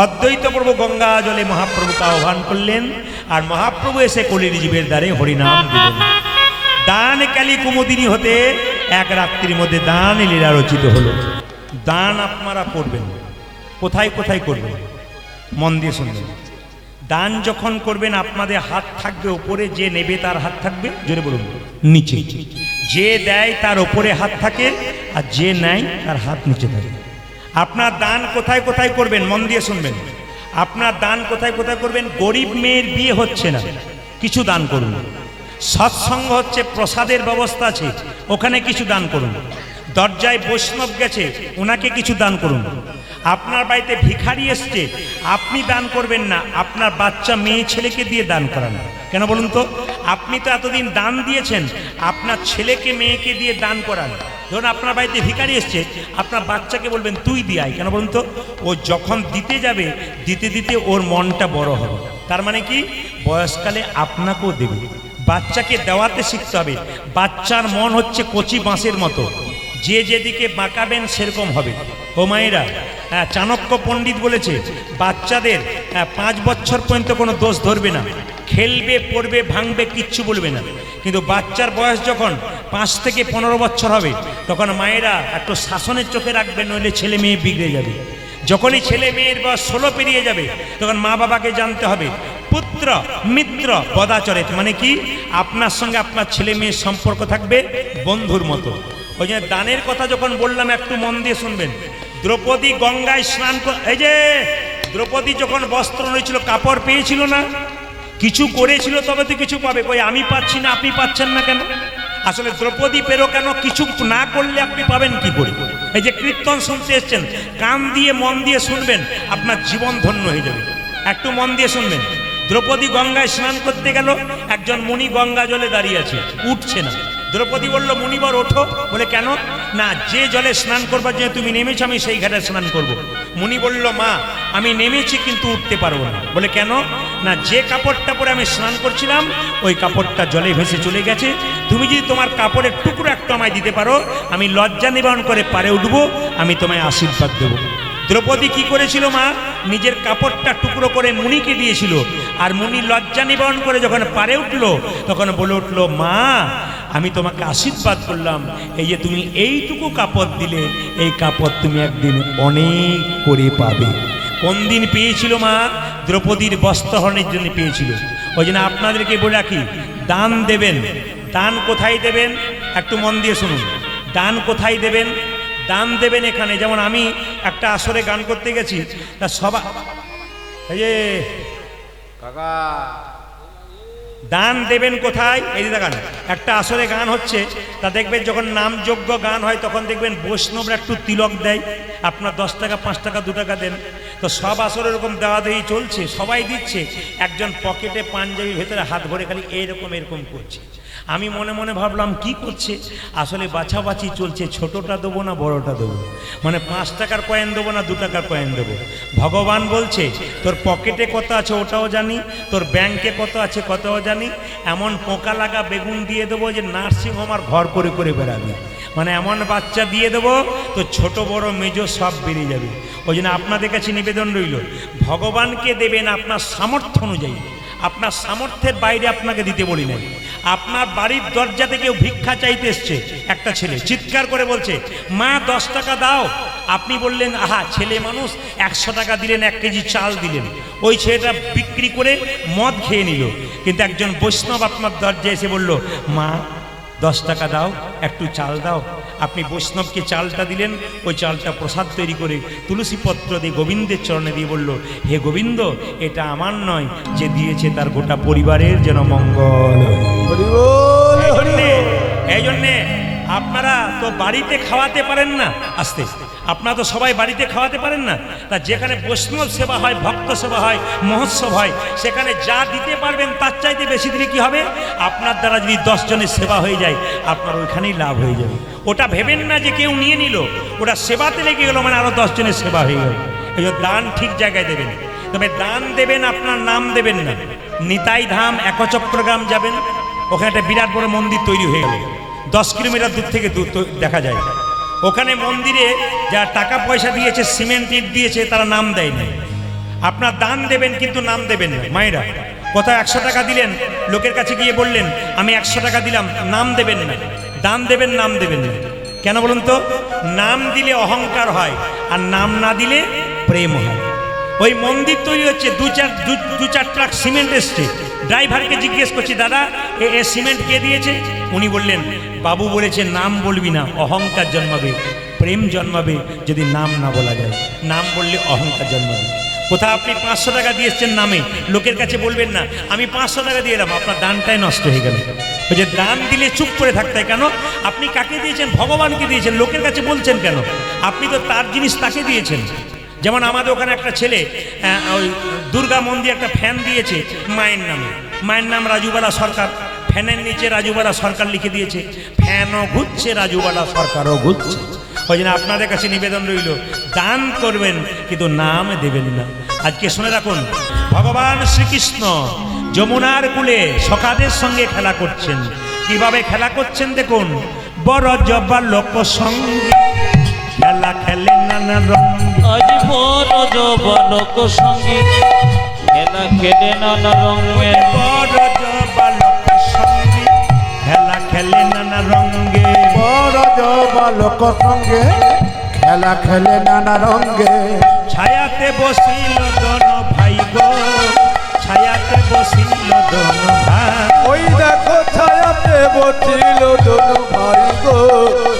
অদ্বৈত প্রভু গঙ্গা জলে মহাপ্রভুকে আহ্বান করলেন, আর মহাপ্রভু এসে কলির জীবের দ্বারে হরিনাম দিলেন। দান কালী কুমুদিনী হতে এক রাত্রির মধ্যে দান লীলা রচিত হলো। দান আপনারা করবেন, কোথায় কোথায় করবেন? মন দিয়ে শুনবেন। দান যখন করবেন আপনাদের হাত থাকবে ওপরে, যে নেবে তার হাত থাকবে, জোরে বলুন, নিচে। যে দেয় তার ওপরে হাত থাকে, আর যে নেয় তার হাত নিচে থাকে। আপনার দান কোথায় কোথায় করবেন? মন দিয়ে শুনবেন। আপনার দান কোথায় কোথায় করবেন? গরিব মেয়ের বিয়ে হচ্ছে না, কিছু দান করুন। সৎসঙ্গ হচ্ছে, প্রসাদের ব্যবস্থা আছে, ওখানে কিছু দান করুন। দরজায় বৈষ্ণব গেছে, ওনাকে কিছু দান করুন। আপনার বাড়িতে ভিখারি এসছে, আপনি দান করবেন না, আপনার বাচ্চা মেয়ে ছেলেকে দিয়ে দান করান। কেন বলুন তো? আপনি তো এতদিন দান দিয়েছেন, আপনার ছেলেকে মেয়েকে দিয়ে দান করান। ধরুন আপনার বাড়িতে ভিখারি এসছে, আপনার বাচ্চাকে বলবেন তুই দিয়াই, কেন বলুন তো? ও যখন দিতে যাবে, দিতে দিতে ওর মনটা বড় হবে। তার মানে কি, বয়সকালে আপনাকেও দেবে। বাচ্চাকে দেওয়াতে শিখতে হবে। বাচ্চার মন হচ্ছে কচি বাঁশের মতো, যে যেদিকে বাঁকাবেন সেরকম হবে। ও মায়েরা, চাণক্য পণ্ডিত বলেছে বাচ্চাদের 5 বছর পর্যন্ত কোনো দোষ ধরবে না, খেলবে পড়বে ভাঙবে কিচ্ছু বলবে না। কিন্তু বাচ্চার বয়স যখন 5 থেকে 15 বছর হবে, তখন মায়েরা একটু শাসনের চোখে রাখবেন, নইলে ছেলে মেয়ে বিগড়ে যাবে। যখনই ছেলে মেয়ের বয়স 16 পেরিয়ে যাবে, তখন মা বাবাকে জানতে হবে পুত্র মিত্র বদাচরিত, মানে কি, আপনার সঙ্গে আপনার ছেলে মেয়ের সম্পর্ক থাকবে বন্ধুর মতো। ওই জন্য দানের কথা যখন বললাম একটু মন দিয়ে শুনবেন। দ্রৌপদী গঙ্গায় স্নান, এই যে দ্রৌপদী যখন বস্ত্র নিয়েছিল, কাপড় পেয়েছিল না, কিছু করেছিল তবে তো কিছু পাবে। কই আমি পাচ্ছি না, আপনি পাচ্ছেন না কেন? আসলে দ্রৌপদী পেরো কেন? কিছু না করলে আপনি পাবেন কি করে? এই যে কীর্তন শুনতে এসছেন, কান দিয়ে মন দিয়ে শুনবেন, আপনার জীবন ধন্য হয়ে যাবে। একটু মন দিয়ে শুনবেন। দ্রৌপদী গঙ্গায় স্নান করতে গেল, একজন মুনি গঙ্গা জলে দাঁড়িয়ে আছে, উঠছে না। দ্রৌপদী বলল, মুনিবর ওঠো। বলে কেন? না, যে জলে স্নান করবার জন্য তুমি নেমেছো, আমি সেই ঘাটে স্নান করব। মুনি বলল, মা আমি নেমেছি কিন্তু উঠতে পারবো না। বলে কেন? না, যে কাপড়টা পরে আমি স্নান করছিলাম ওই কাপড়টা জলে ভেসে চলে গেছে। তুমি যদি তোমার কাপড়ের টুকরো একটু আমায় দিতে পারো, আমি লজ্জা নিবারণ করে পারে উঠবো, আমি তোমায় আশীর্বাদ দেবো। দ্রৌপদী কি করেছিল মা? নিজের কাপড়টা টুকরো করে মুনিকে দিয়েছিল। আর মুনি লজ্জা নিবারণ করে যখন পারে উঠলো, তখন বলে উঠলো, মা আমি তোমাকে আশীর্বাদ করলাম, এই যে তুমি এইটুকু কাপড় দিলে, এই কাপড় তুমি একদিন অনেক করে পাবে। কোন দিন পেয়েছিল মা? দ্রৌপদীর বস্ত্রহরণের জন্য পেয়েছিল। ওই জন্য আপনাদেরকে বলে রাখি, দান দেবেন। দান কোথায় দেবেন? একটু মন দিয়ে শুনুন। দান কোথায় দেবেন? দান দেবেন এখানে। যেমন আমি একটা আসরে গান করতে গেছি, তা সবাই এই যে কাকা দান দেবেন কোথায়? এই দেখান, একটা আসরে গান হচ্ছে, তা দেখবেন যখন নামযোগ্য গান হয় তখন দেখবেন বৈষ্ণবরা একটু তিলক দেয়। আপনার 10 টাকা 5 টাকা 2 টাকা দেন। তো সব আসরে এরকম দেওয়া দেই চলছে, সবাই দিচ্ছে, একজন পকেটে পাঞ্জাবির ভেতরে হাত ভরে খালি এরকম করছে। আমি মনে মনে ভাবলাম কি করছে? আসলে বাছাবাছি চলছে, ছোটটা দেবো না বড়টা দেবো, মানে 5 টাকার কয়েন দেবো না 2 টাকার কয়েন দেবো। ভগবান বলছে তোর পকেটে কত আছে ওটাও জানি, তোর ব্যাংকে কত আছে কতও জানি, এমন পোকা লাগা বেগুন দিয়ে দেবো যে নার্সিংহোম আর ঘর করে করে বেড়াবি। মানে এমন বাচ্চা দিয়ে দেবো তো ছোট বড় মেজো সব বেরিয়ে যাবে। ওই জন্য আপনাদের কাছে নিবেদন রইল, ভগবানকে দেবেন আপনার সামর্থ্য অনুযায়ী। আপনার সামর্থ্যের বাইরে আপনাকে দিতে বলি নাই। আপনার বাড়ির দরজাতে কেউ ভিক্ষা চাইতে এসছে, একটা ছেলে চিৎকার করে বলছে, মা 10 টাকা দাও। আপনি বললেন আহা ছেলে মানুষ, 100 টাকা দিলেন, 1 কেজি চাল দিলেন। ওই ছেলেটা বিক্রি করে মদ খেয়ে নিল। কিন্তু একজন বৈষ্ণব আপনার দরজায় এসে বলল, মা 10 টাকা দাও, একটু চাল দাও। আপনি বৈষ্ণবকে চালটা দিলেন, ওই চালটা প্রসাদ তৈরি করে তুলসী পত্র দিয়ে গোবিন্দের চরণে দিয়ে বলল, হে গোবিন্দ, এটা আমার নয়, যে দিয়েছে তার গোটা পরিবারের যেন মঙ্গল। এই জন্যে আপনারা তো বাড়িতে খাওয়াতে পারেন না, আস্তে আপনারা তো সবাই বাড়িতে খাওয়াতে পারেন না। তা যেখানে বৈষ্ণব সেবা হয়, ভক্ত সেবা হয়, মহোৎসব হয়, সেখানে যা দিতে পারবেন তার চাইতে বেশি দিলে কি হবে? আপনার দ্বারা যদি 10 জনের সেবা হয়ে যায়, আপনার ওইখানেই লাভ হয়ে যাবে। ওটা ভেবেন না যে কেউ নিয়ে নিল, ওটা সেবাতে লেগে গেল, মানে আরো 10 জনের সেবা হয়ে গেল। এই জন্য দান ঠিক জায়গায় দেবেন। তবে দান দেবেন, আপনার নাম দেবেন না। নিতাই ধাম একচক্রগ্রাম যাবেন, ওখানে একটা বিরাট বড় মন্দির তৈরি হয়ে গেল, 10 কিলোমিটার দূর থেকে দেখা যায়। ওখানে মন্দিরে যারা টাকা পয়সা দিয়েছে, সিমেন্ট ইট দিয়েছে, তারা নাম দেয় না। আপনার দান দেবেন কিন্তু নাম দেবেন না। মায়েরা কোথাও 100 টাকা দিলেন, লোকের কাছে গিয়ে বললেন আমি 100 টাকা দিলাম, নাম দেবেন না। দান দেবেন, নাম দেবেন না। কেন বলুন তো? নাম দিলে অহংকার হয়, আর নাম না দিলে প্রেম হয়। ওই মন্দির তৈরি হচ্ছে, 2-4 ট্রাক সিমেন্ট এসছে। ড্রাইভারকে জিজ্ঞেস করছি, দাদা এ সিমেন্ট কে দিয়েছে? উনি বললেন, বাবু বলেছে নাম বলবি না, অহংকার জন্মাবে, প্রেম জন্মাবে যদি নাম না বলা যায়। নাম বললে অহংকার জন্মাবে। কোথাও আপনি 500 টাকা দিয়ে এসছেন নামে, লোকের কাছে বলবেন না আমি 500 টাকা দিয়ে এলাম, আপনার দানটাই নষ্ট হয়ে গেল। ওই যে দান দিলে চুপ করে থাকতে হয়। কেন? আপনি কাকে দিয়েছেন? ভগবানকে দিয়েছেন, লোকের কাছে বলছেন কেন? আপনি তো তার জিনিস তাকে দিয়েছেন। যেমন আমাদের ওখানে একটা ছেলে ওই দুর্গা মন্দির একটা ফ্যান দিয়েছে মায়ের নামে, মায়ের নাম রাজুবালা সরকার। ফ্যানের নিচে রাজুবালা সরকার লিখে দিয়েছে, ফ্যানও ঘুরছে রাজুবালা সরকারও ঘুরছে। ওই জন্য আপনাদের কাছে নিবেদন রইল, দান করবেন কিন্তু নাম দেবেন না। আজকে শুনে রাখুন, ভগবান শ্রীকৃষ্ণ যমুনার কূলে সখাদের সঙ্গে খেলা করছেন। কিভাবে খেলা করছেন দেখুন, বড় জবা লোক সঙ্গে খেলা খেলে নানা রঙে। আজ বড় জবা লোক সঙ্গে খেলা খেলে নানা রঙে। বড় জবা লোক সঙ্গে খেলা খেলে নানা রঙে। বড় জবা লোক সঙ্গে খেলা খেলে নানা রঙে। ছায়াতে বসিল দোনো ভাই গো, ছায়াতে বসিল দোনো ভাই। ওই দেখো ছায়াতে বসিল দোনো ভাই গো,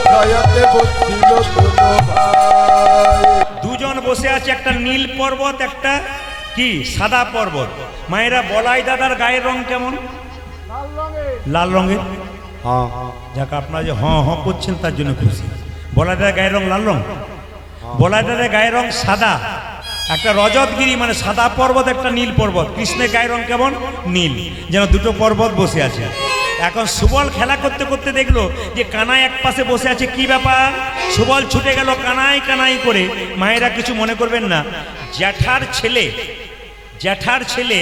ছায়াতে বসিল দোনো ভাই। দুজন বসে আছে, একটা নীল পর্বত, একটা কি সাদা পর্বত। মায়েরা বলাই দাদার গায়ের রং কেমন? লাল রঙের। হ্যাঁ যাক, আপনারা যে হ্যাঁ হ্যাঁ করছেন তার জন্য খুশি। বলাই দাদার গায়ের রং লাল রং, বলাই দাদার গায়ের রং সাদা। একটা রজতগিরি মানে সাদা পর্বত, একটা নীল পর্বত। কৃষ্ণের গায়ের রং কেমন? নীল, যেন দুটো পর্বত বসে আছে। এখন সুবল খেলা করতে করতে দেখলো যে কানাই এক পাশে বসে আছে। কি ব্যাপার? সুবল ছুটে গেল কানাই কানাই করে। মায়েরা কিছু মনে করবেন না, জ্যাঠার ছেলে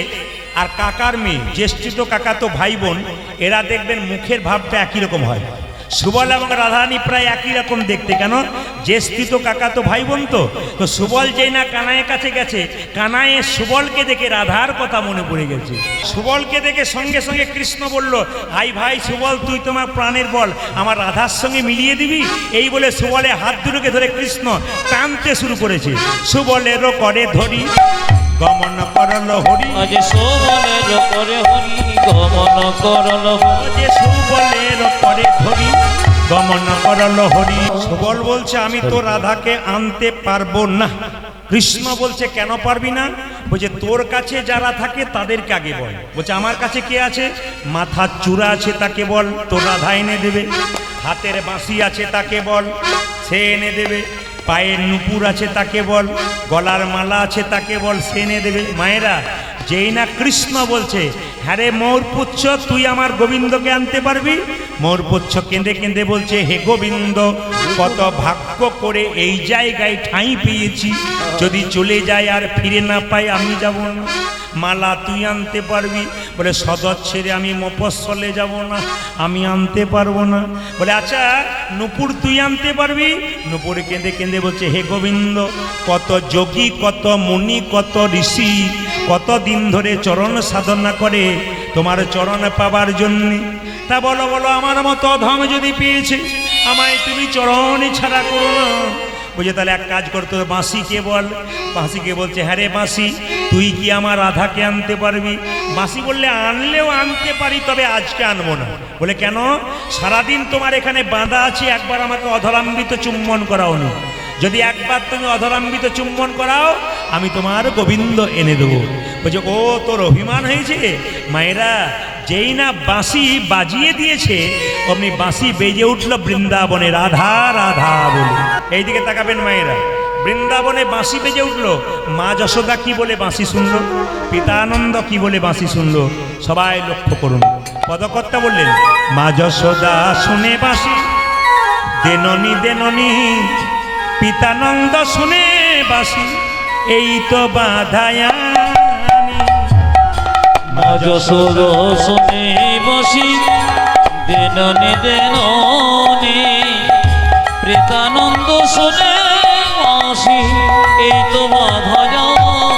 আর কাকার মেয়ে, জ্যেষ্ঠিত কাকা তো ভাই বোন, এরা দেখবেন মুখের ভাবটা একই রকম হয়। সুবল এবং রাধারানী প্রায় একই রকম দেখতে। কেন? জ্যেষ্ঠিত কাকা তো ভাই বোন। তো সুবল যেই না কানাইয়ের কাছে গেছে, কানাইয়ে সুবলকে দেখে রাধার কথা মনে পড়ে গেছে। সুবলকে দেখে সঙ্গে সঙ্গে কৃষ্ণ বলল, আই ভাই সুবল, তুই তোমার প্রাণের বল আমার রাধার সঙ্গে মিলিয়ে দিবি। এই বলে সুবলে হাত দুটোকে ধরে কৃষ্ণ টানতে শুরু করেছে। সুবলেরও করে ধরি গমন করল হরি। আজ সুবলের করে হরি গমন করল হরি। সুবলের করে ধরি গমন করল হরি। সুবল বলছে, আমি তো রাধাকে আনতে পারবো না। কৃষ্ণ বলছে, কেন পারবি না? বলছে, তোর কাছে যারা থাকে তাদেরকে আগে বল। বলছে, আমার কাছে কে আছে? মাথার চূড়া আছে, তাকে বল, তোর রাধা এনে দেবে। হাতের বাঁশি আছে, তাকে বল, সে এনে দেবে। পায়ের নুপুর আছে, তাকে বল, গলার মালা আছে, তাকে বল, সে এনে দেবে। মায়েরা, যেই না কৃষ্ণ বলছে, হ্যাঁ রে মৌরপুচ্ছ, তুই আমার গোবিন্দকে আনতে পারবি? মৌরপুচ্ছ কেঁদে কেঁদে বলছে, হে গোবিন্দ, কত ভাগ্য করে এই জায়গায় ঠাঁই পেয়েছি, যদি চলে যায় আর ফিরে না পাই আমি যাব না। মালা তুই আনতে পারবি? বলে, সদর ছেড়ে আমি মফস্বলে যাব না, আমি আনতে পারবো না। বলে, আচ্ছা নুপুর তুই আনতে পারবি? নুপুর কেঁদে কেঁদে বলছে, হে গোবিন্দ, কত যোগী, কত মুনি, কত ঋষি কত দিন ধরে চরণ সাধনা করে তোমার চরণ পাবার জন্যে। তা বলো বলো, আমার মতো ধম যদি পেয়েছে, আমায় তুমি চরণে ছাড়া করো না। বুঝে, তাহলে এক কাজ করতে হবে, বাঁশিকে বল। বাঁশিকে বলছে, হ্যাঁ রে বাঁশি, তুই কি আমার রাধাকে আনতে পারবি? বাঁশি বললে, আনলেও আনতে পারি, তবে আজকে আনবো না। বলে, কেন? সারাদিন তোমার এখানে বাঁধা আছে, একবার আমাকে অধরাম্বিত চুম্বন করাওনি। যদি একবার তুমি অধরাম্বিত চুম্বন করাও, আমি তোমার গোবিন্দ এনে দেবো। বলছে, ও তোর অভিমান হয়েছে? মায়েরা, যেই না বাঁশি বাজিয়ে দিয়েছে, অমনি বাঁশি বেজে উঠল বৃন্দাবনে রাধা রাধা বলে। এইদিকে তাকাবেন মায়েরা, বৃন্দাবনে বাঁশি বেজে উঠল। মা যশোদা কি বলে বাঁশি শুনলো, পিতানন্দ কি বলে বাঁশি শুনলো, সবাই লক্ষ্য করুন। পদকর্তা বললেন, মা যশোদা শুনে বাঁশি দেননি দেননি, পিতানন্দ শুনে বাঁশি এই তো বাধায়ানি। মা যশোদা শুনে বাঁশি দেননি দেননি, পিতানন্দ শুনে বাঁশি এই তো বাধায়ানি।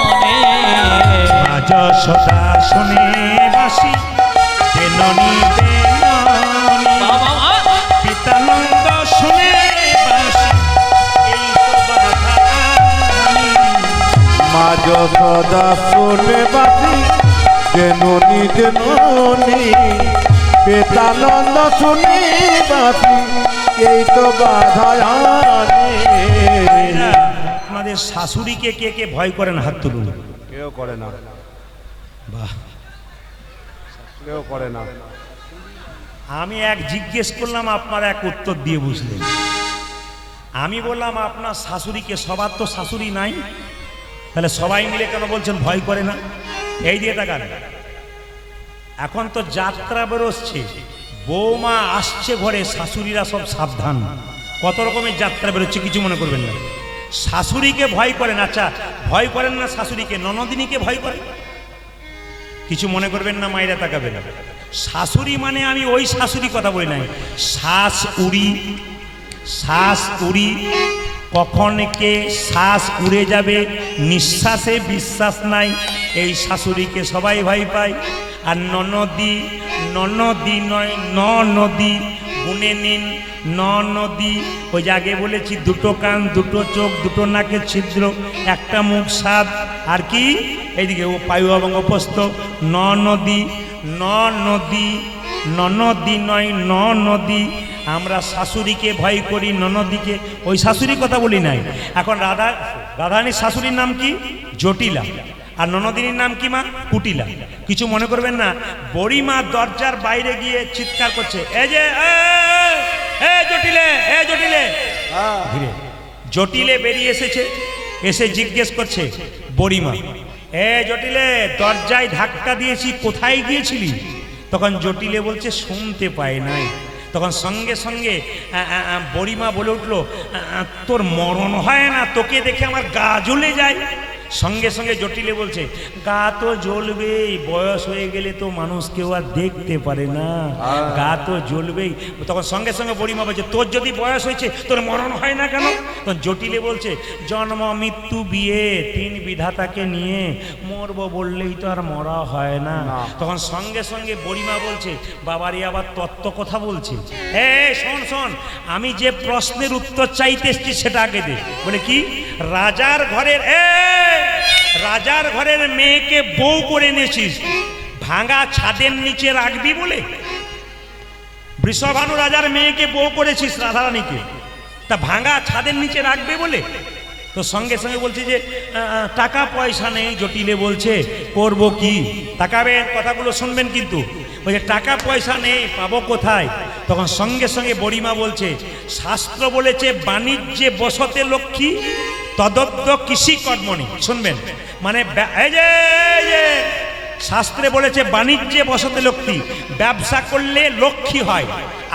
মা যশোদা শুনে বাঁশি দেননি দেননি, পিতানন্দ শুনে বাঁশি এই তো বাধায়ানি। মা যশোদা শুনে বাঁশি দেননি দেননি, পিতানন্দ শুনে বাঁশি এই তো বাধায়ানি। আমাদের শাশুড়িকে কে কে ভয় করেন? হাত তুলুন। কেউ করে না, বাহ, কেউ করে না। আমি এক জিজ্ঞেস করলাম, আপনারা এক উত্তর দিয়ে বুঝলেন। আমি বললাম, আপনার শাশুড়িকে, সবার তো শাশুড়ি নাই, তাহলে সবাই মিলে কেন বলছেন ভয় করে না? এই দিয়ে তাকান, এখন তো যাত্রা বেরোচ্ছে, বৌমা আসছে ঘরে, শাশুড়িরা সব সাবধান। কত রকমের যাত্রা বেরোচ্ছে, কিছু মনে করবেন না। শাশুড়িকে ভয় করেন, আচ্ছা ভয় করেন না শাশুড়িকে, ননদিনীকে ভয় করেন? কিছু মনে করবেন না, মায়েরা তাকাবে না। শাশুড়ি মানে আমি ওই শাশুড়ি কথা বলি নাই, শ্বাস উড়ি, শ্বাস উড়ি, কখন কে শ্বাস উড়ে যাবে নিঃশ্বাসে বিশ্বাস নাই, এই শাশুড়িকে সবাই ভয় পায়। আর ননদি, ননদি নয় নদী, গুনে নিন নদী। ওই যে আগে বলেছি, দুটো কান, দুটো চোখ, দুটো নাকের ছিদ্র, একটা মুখ স্বাদ, আর কি এইদিকে ও পায়ু এবং অপস্ত। নদী, নদী, ননদী নয় নদী। আমরা শাশুড়িকে ভয় করি, ননদীকে, ওই শাশুড়ির কথা বলি নাই। এখন রাধারানীর শাশুড়ির নাম কি? জটিলা। আর ননদিনীর নাম কি মা? কুটিলা। কিছু মনে করবেন না। বড়িমা দরজার বাইরে গিয়ে চিৎকার করছে, এই যে জটিলে, জটিলে। ধীরে জটিলে বেরিয়ে এসেছে, এসে জিজ্ঞেস করছে বড়িমা, জটিলে দরজায় ধাক্কা দিয়েছি, কোথায় গিয়েছিলি? তখন জটিলে বলছে শুনতে পায় নাই। তখন সঙ্গে সঙ্গে বড়িমা বলে উঠলো, তোর মরণ হয় না? তোকে দেখে আমার গা জ্বলে যায়। সঙ্গে সঙ্গে জটিলে বলছে, গা তো জ্বলবেই, বয়স হয়ে গেলে তো মানুষ কেউ আর দেখতে পারে না, গা তো জ্বলবেই। তখন সঙ্গে সঙ্গে বড়িমা বলছে, তোর যদি বয়স হয়েছে তোর মরণ হয় না কেন? তখন জটিলে বলছে, জন্ম মৃত্যু বিয়ে তিন বিধাতাকে নিয়ে মরবো বললেই তো আর মরা হয় না। তখন সঙ্গে সঙ্গে বড়িমা বলছে, বাবারে আবার তত্ত্ব কথা বলছে। শোন শোন, আমি যে প্রশ্নের উত্তর চাইতে এসছি সেটা আগে দে। বলে কি? রাজার ঘরের রাজার ঘরের মেয়েকে বউ করে এনেছিস, ভাঙা ছাদের নিচে রাখবি বলে? বৃষভানু রাজার মেয়েকে বউ করেছিস, রাধারানীকে, তা ভাঙা ছাদের নিচে রাখবে বলে? তো সঙ্গে সঙ্গে বলছে যে টাকা পয়সা নেই। জটিলে বলছে, করব কি? তাকাবেন, কথাগুলো শুনবেন কিন্তু। বলছে টাকা পয়সা নেই, পাবো কোথায়? তখন সঙ্গে সঙ্গে বড়িমা বলছে, শাস্ত্র বলেছে বাণিজ্যে বসতে লক্ষ্মী, তদব্দ কৃষি কর্মণি। শুনবেন, মানে এই যে শাস্ত্রে বলেছে বাণিজ্যে বসতে লক্ষ্মী, ব্যবসা করলে লক্ষ্মী হয়।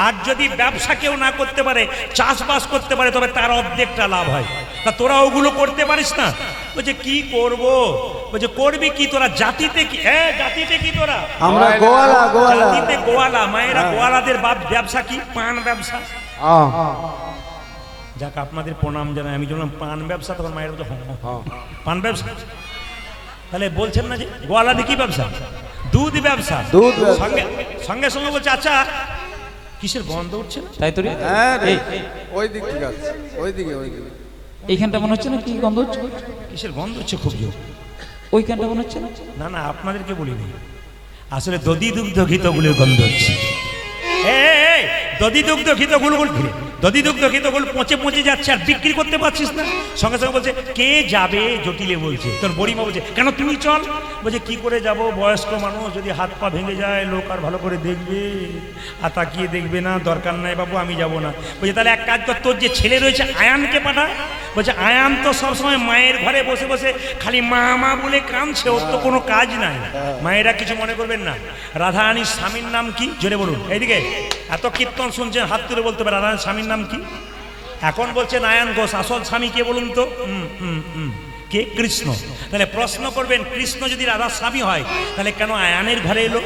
আর যদি ব্যবসা কেউ না করতে পারে, চাষবাস করতে পারে, তবে তার অর্ধেকটা লাভ হয়। তা তোরা ওগুলো করতে পারিস না। বলছে কি করব? বলছে করবি কি তোরা? জাতিতে কি? জাতিতে কি তোরা? আমরা গোয়ালা, গোয়ালা। জাতিতে গোয়ালা। মায়েরা গোয়ালাদের ব্যবসা কি? পান ব্যবসা। যাক, আপনাদের প্রণাম জানাই। আমি যখন পান ব্যবসা, তখন মায়ের বলছে পান ব্যবসা। তাহলে বলছেন না যে গোয়ালাদের কি ব্যবসা? দুধ ব্যবসা। সঙ্গে সঙ্গে সঙ্গে বলছে, আচ্ছা কিসের গন্ধ উঠছে না? তাই তো রে, ওই দিক থেকে আসছে, ওই দিকে, ওই দিকে। এইখানটা মনে হচ্ছে না কি গন্ধ হচ্ছে? কিসের গন্ধ হচ্ছে খুব জোর? ওইখানটা মনে হচ্ছে না? না না, আপনাদেরকে বলিনি, আসলে দধি দুগ্ধ ঘিতগুলোর গন্ধ হচ্ছে। দধি দুগ্ধ ঘিতগুলো ঘিরে, দধি দুগ্ধ ঘিতগুলো পচে পচে যাচ্ছে, আর বিক্রি করতে পারছিস না। সঙ্গে সঙ্গে বলছে, কে যাবে? জটিলে বলছে। তোর বড়িমা বলছে, কেন তুই চল। বলছে কি করে যাব? বয়স্ক মানুষ, যদি হাত পা ভেঙে যায় লোক আর ভালো করে দেখবে? আর তাকিয়ে দেখবে না, দরকার নাই বাবু, আমি যাব না। বলছে তাহলে এক কাজ কর, তোর যে ছেলে রয়েছে আয়ানকে পাঠা। বলছে আয়ান তো সবসময় মায়ের ঘরে বসে বসে খালি মা মা বলে কাঁদছে, ওর তো কোনো কাজ নাই। মায়েরা কিছু মনে করবেন না। রাধারানীর স্বামীর নাম কি? জোরে বলুন। এইদিকে এত কীর্তন শুনছেন, হাত তুলে বলতে পারে রাধারানীর স্বামীর নাম কি? এখন বলছেন আয়ান ঘোষ। আসল স্বামী কে বলুন তো? কে? কৃষ্ণ। তাহলে প্রশ্ন করবেন, কৃষ্ণ যদি রাধার স্বামী হয়, তাহলে কেন আয়ানের ঘরে এলো?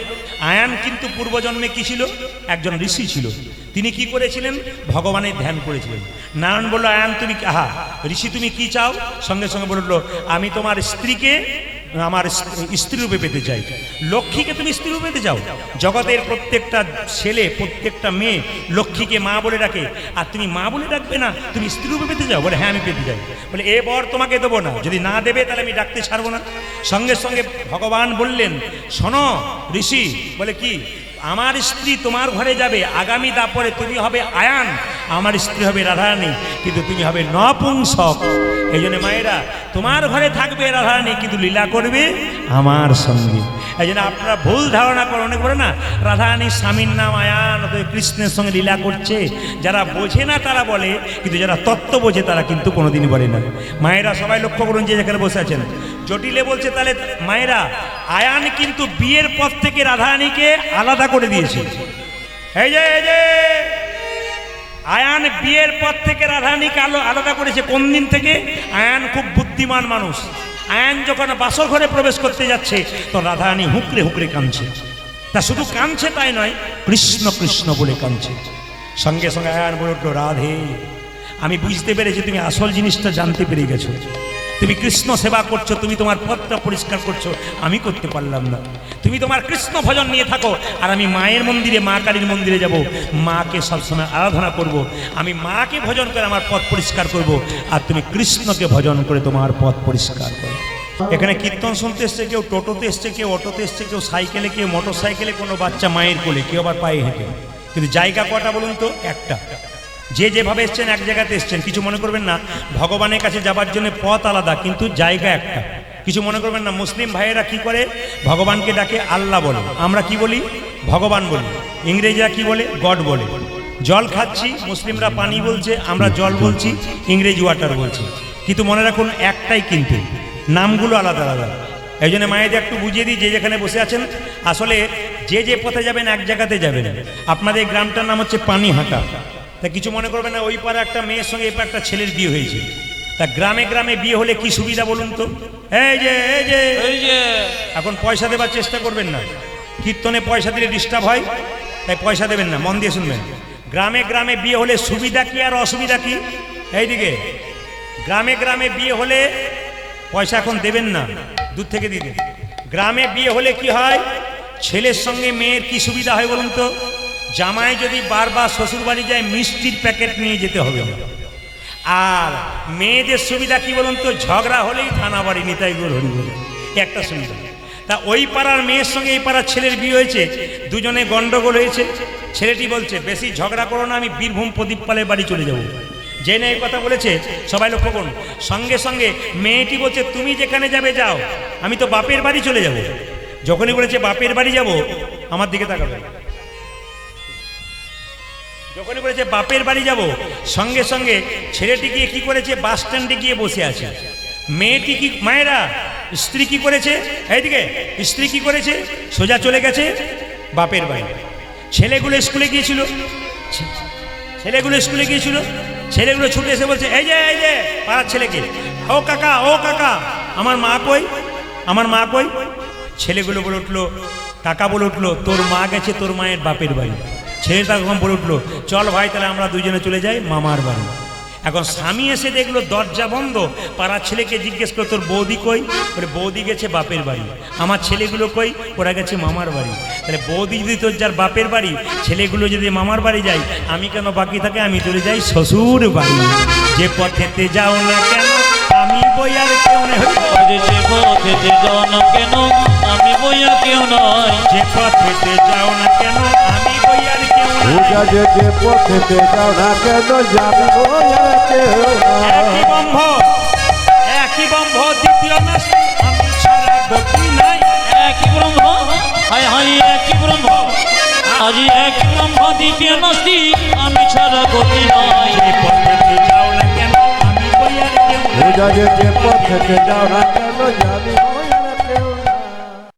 আয়ান কিন্তু পূর্বজন্মে কি ছিল? একজন ঋষি ছিল। তিনি কি করেছিলেন? ভগবানের ধ্যান করেছিলেন। নারায়ণ বলল, আয়ান তুমি, ঋষি তুমি কি চাও? সঙ্গে সঙ্গে বলল, আমি তোমার স্ত্রীকে আমার স্ত্রী রূপে পেতে চাই। লক্ষ্মীকে তুমি স্ত্রী রূপে পেতে চাও? জগতের প্রত্যেকটা ছেলে, প্রত্যেকটা মেয়ে লক্ষ্মীকে মা বলে ডাকে, আর তুমি মা বলে ডাকবে না, তুমি স্ত্রী রূপে পেতে চাও? বলে হ্যাঁ আমি পেতে চাই। বলে এ বর তোমাকে দেবো না, যদি না দেবে তাহলে আমি ডাকতে ছাড়বো না। সঙ্গে সঙ্গে ভগবান বললেন, শোনো ঋষি। বলে কি? আমার স্ত্রী তোমার ঘরে যাবে, আগামী দাপরে তুমি হবে আয়ান, আমার স্ত্রী হবে রাধারানী, কিন্তু তুমি হবে নপুংসক। এই জন্য মায়েরা, তোমার ঘরে থাকবে রাধারানী, কিন্তু লীলা করবে আমার সঙ্গে। এই জন্য আপনারা ভুল ধারণা করে, অনেক বলে না রাধারানী স্বামীর নাম আয়ান, অতএব কৃষ্ণের সঙ্গে লীলা করছে। যারা বোঝে না তারা বলে, কিন্তু যারা তত্ত্ব বোঝে তারা কিন্তু কোনোদিনই বলে না। মায়েরা সবাই লক্ষ্য করুন, যে যেখানে বসে আছেন, জটিলে বলছে তাহলে মায়েরা, আয়ান কিন্তু বিয়ের পর থেকে রাধারানীকে আলাদা করে দিয়েছে। এই যে আয়ান বিয়ের পর থেকে রাধারানীকে আলাদা করেছে। কোন দিন থেকে? আয়ান খুব বুদ্ধিমান মানুষ। আয়ান যখন বাসর ঘরে প্রবেশ করতে যাচ্ছে, তো রাধারানী হুঁকড়ে হুঁকড়ে কাঁদছে। তা শুধু কাঁদছে তাই নয়, কৃষ্ণ কৃষ্ণ বলে কাঁদছে। সঙ্গে সঙ্গে আয়ান বলে উঠল, রাধে, আমি বুঝতে পেরেছি তুমি আসল জিনিসটা জানতে পেরে গেছো। তুমি কৃষ্ণ সেবা করছো, তুমি তোমার পথটা পরিষ্কার করছো, আমি করতে পারলাম না। তুমি তোমার কৃষ্ণ ভজন নিয়ে থাকো, আর আমি মায়ের মন্দিরে, মা কালীর মন্দিরে যাব, মাকে সবসময় আরাধনা করব। আমি মাকে ভজন করে আমার পথ পরিষ্কার করব, আর তুমি কৃষ্ণকে ভজন করে তোমার পথ পরিষ্কার করো। এখানে কীর্তন শুনতে এসছে কেউ, টোটোতে এসছে কেউ, অটোতে এসছে কেউ, সাইকেলে কেউ, মোটর সাইকেলে, কোনো বাচ্চা মায়ের কোলে, কেউ আবার পায়ে হেঁটে। কিন্তু জায়গা কটা বলুন তো? একটা। যে যেভাবে এসছেন এক জায়গাতে এসছেন, কিছু মনে করবেন না। ভগবানের কাছে যাবার জন্য পথ আলাদা, কিন্তু জায়গা একটা। কিছু মনে করবেন না। মুসলিম ভাইয়েরা কি করে? ভগবানকে ডাকে আল্লাহ বলে, আমরা কি বলি? ভগবান বলি। ইংরেজরা কি বলে? গড বলে। জল খাচ্ছি, মুসলিমরা পানি বলছে, আমরা জল বলছি, ইংরেজি ওয়াটার বলছি। কিন্তু মনে রাখুন, একটাই, কিন্তু নামগুলো আলাদা আলাদা। এই জন্য মায়েদের একটু বুঝিয়ে দিই, যে যেখানে বসে আছেন, আসলে যে যে পথে যাবেন এক জায়গাতে যাবেন। আপনাদের গ্রামটার নাম হচ্ছে পানিহাটা। তা কিছু মনে করবে না, ওই পারে একটা মেয়ের সঙ্গে এই পারে একটা ছেলের বিয়ে হয়েছে। তা গ্রামে গ্রামে বিয়ে হলে কি সুবিধা বলুন তো? এই যে এখন পয়সা দেবার চেষ্টা করবেন না। কীর্তনে পয়সা দিলে ডিস্টার্ব হয়, তাই পয়সা দেবেন না, মন দিয়ে শুনবেন। গ্রামে গ্রামে বিয়ে হলে সুবিধা কি আর অসুবিধা কি? এইদিকে গ্রামে গ্রামে বিয়ে হলে পয়সা এখন দেবেন না, দূর থেকে দিতে। গ্রামে বিয়ে হলে কি হয়? ছেলের সঙ্গে মেয়ের কি সুবিধা হয় বলুন তো? জামাই যদি বারবার শ্বশুর বাড়ি যায়, মিষ্টির প্যাকেট নিয়ে যেতে হবে। আর মেয়েদের সুবিধা কি বলুন তো? ঝগড়া হলেই থানা বাড়ি, নিতাই গৌর হরি বলে একটা সুবিধা। তা ওই পাড়ার মেয়ের সঙ্গে এই পাড়ার ছেলের বিয়ে হয়েছে, দুজনে গন্ডগোল হয়েছে। ছেলেটি বলছে, বেশি ঝগড়া করো না, আমি বীরভূম প্রদীপ পালের বাড়ি চলে যাব। যে না এই কথা বলেছে, সবাই লক্ষ্য করুন। সঙ্গে সঙ্গে মেয়েটি বলছে, তুমি যেখানে যাবে যাও, আমি তো বাপের বাড়ি চলে যাব। যখনই বলেছে বাপের বাড়ি যাব, আমার দিকে তাকাবে। যখনই বলেছে বাপের বাড়ি যাব, সঙ্গে সঙ্গে ছেলেটি গিয়ে কি করেছে? বাস স্ট্যান্ডে গিয়ে বসে আছে। মেয়েটি কি, মায়েরা, স্ত্রী কি করেছে? এইদিকে স্ত্রী কি করেছে? সোজা চলে গেছে বাপের বাড়ি। ছেলেগুলো স্কুলে গিয়েছিল, ছেলেগুলো ছুটে এসে বলছে, এই যে পাড়ার ছেলেকে, ও কাকা, আমার মা কই, আমার মা কই? ছেলেগুলো বলে উঠলো, কাকা বলে উঠলো, তোর মা গেছে তোর মায়ের বাপের বাড়ি। ছেলেটা তখন বলে উঠলো, চল ভাই, তাহলে আমরা দুজনে চলে যাই মামার বাড়ি। এখন স্বামী এসে দেখলো দরজা বন্ধ। পাড়ার ছেলেকে জিজ্ঞেস করো, তোর বৌদি কই? বলে বৌদি গেছে বাপের বাড়ি। আমার ছেলেগুলো কই? ওরা গেছে মামার বাড়ি। তাহলে বৌদি যদি তোর যার বাপের বাড়ি, ছেলেগুলো যদি মামার বাড়ি যায়, আমি কেন বাকি থাকে? আমি চলে যাই শ্বশুর বাড়ি। যে পথেতে যাও না কেন, আমি বইয়ার কেউ নেই। যে পথেতে যাও না কেন, আমি বইয়া কেউ নয়। যে পথেতে যাও না কেন, আমি বইয়ার কেউ নয়। যে পথেতে যাও না কেন, যাবি বইয়ার কেউ একই ব্রহ্ম, দ্বিতীয় না, আমি ছাড়া গতি নাই। একই ব্রহ্ম, হায় হায় একই ব্রহ্ম, আজি একই ব্রহ্ম, দ্বিতীয় নাস্তি, আমি ছাড়া গতি নাই। যে পথেতে যাও না কেন, আমি বইয়ার কেউ নয়। যে পথেতে যাও না কেন, যাবি